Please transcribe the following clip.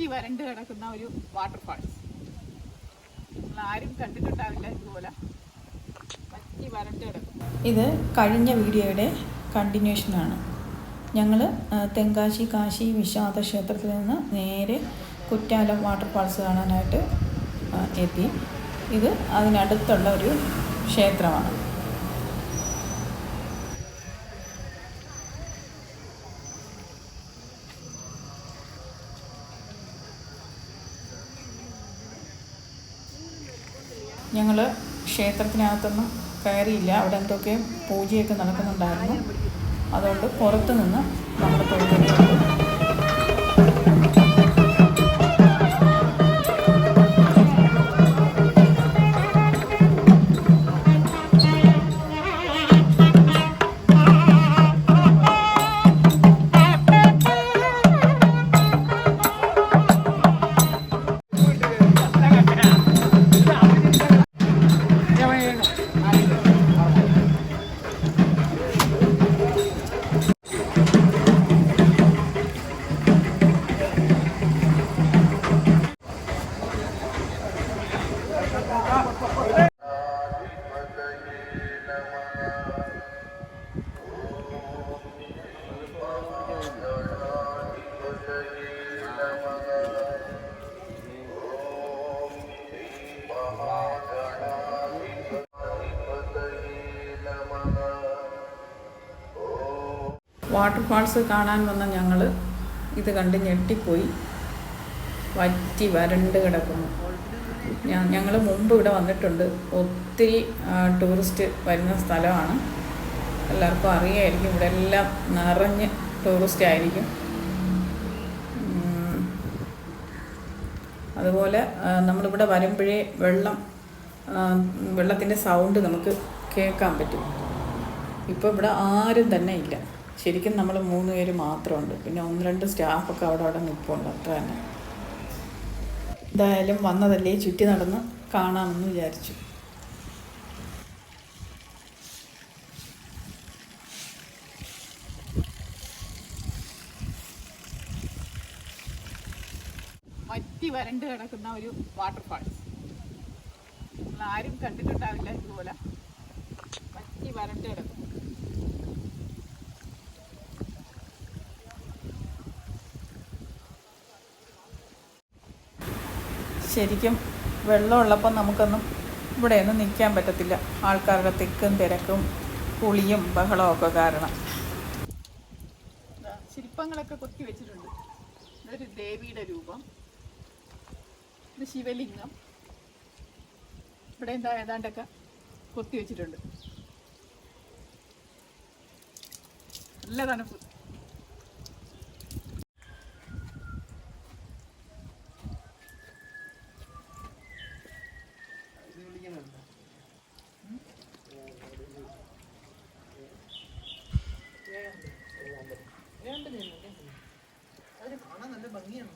വറ്റി വരണ്ട് കിടക്കുന്ന ഒരു വാട്ടർഫാൾസ്. ആരും കണ്ടിട്ടുണ്ടാവില്ല ഇതുപോലെ വറ്റി വരണ്ട് കിടക്കും. ഇത് കഴിഞ്ഞ വീഡിയോയുടെ കണ്ടിന്യൂഷനാണ്. ഞങ്ങൾ തെങ്കാശി കാശി വിശ്വനാഥ ക്ഷേത്രത്തിൽ നിന്ന് നേരെ കുറ്റാലം വാട്ടർഫാൾസ് കാണാനായിട്ട് എത്തി. ഇത് അതിനടുത്തുള്ള ഒരു ക്ഷേത്രമാണ്. ഞങ്ങൾ ക്ഷേത്രത്തിനകത്തൊന്നും കയറിയില്ല. അവിടെ എന്തൊക്കെ പൂജയൊക്കെ നടക്കുന്നുണ്ടായിരുന്നു. അതുകൊണ്ട് പുറത്ത് നിന്ന് നമ്മൾ തൊഴുകയുള്ളൂ. വാട്ടർഫാൾസ് കാണാൻ വന്ന ഞങ്ങൾ ഇത് കണ്ട് ഞെട്ടിപ്പോയി. വറ്റി വരണ്ട് കിടക്കുന്നു. ഞങ്ങൾ മുമ്പ് ഇവിടെ വന്നിട്ടുണ്ട്. ഒത്തിരി ടൂറിസ്റ്റ് വരുന്ന സ്ഥലമാണ്. എല്ലാവർക്കും അറിയായിരിക്കും. ഇവിടെ എല്ലാം നിറഞ്ഞ് ടൂറിസ്റ്റ് ആയിരിക്കും. അതുപോലെ നമ്മളിവിടെ വരുമ്പോഴേ വെള്ളത്തിൻ്റെ സൗണ്ട് നമുക്ക് കേൾക്കാൻ പറ്റും. ഇപ്പോൾ ഇവിടെ ആരും തന്നെ ഇല്ല. ശരിക്കും നമ്മൾ 3 പേര് മാത്രമുണ്ട്. പിന്നെ 1-2 സ്റ്റാഫൊക്കെ അവിടെ നിൽപ്പുണ്ട്. അത്ര തന്നെ. എന്തായാലും വന്നതല്ലേ, ചുറ്റി നടന്ന് കാണാമെന്ന് വിചാരിച്ചു. വറ്റി വരണ്ട് കിടക്കുന്ന ഒരു വാട്ടർഫാൾസ്. ആരും കണ്ടിട്ടുണ്ടാവില്ല ഇതുപോലെ വറ്റി വരണ്ട് കിടക്കും. ശരിക്കും വെള്ളമുള്ളപ്പോൾ നമുക്കൊന്നും ഇവിടെയൊന്നും നിൽക്കാൻ പറ്റത്തില്ല. ആൾക്കാരുടെ തിക്കും തിരക്കും കുളിയും ബഹളവും ഒക്കെ കാരണം. ശില്പങ്ങളൊക്കെ കൊത്തി വെച്ചിട്ടുണ്ട്. ഇതൊരു ദേവിയുടെ രൂപം, ഇത് ശിവലിംഗം. ഇവിടെ ഏതാണ്ടൊക്കെ കൊത്തി വെച്ചിട്ടുണ്ട്. നല്ല തണുപ്പ്. കാണാൻ നല്ല ഭംഗിയാണ്.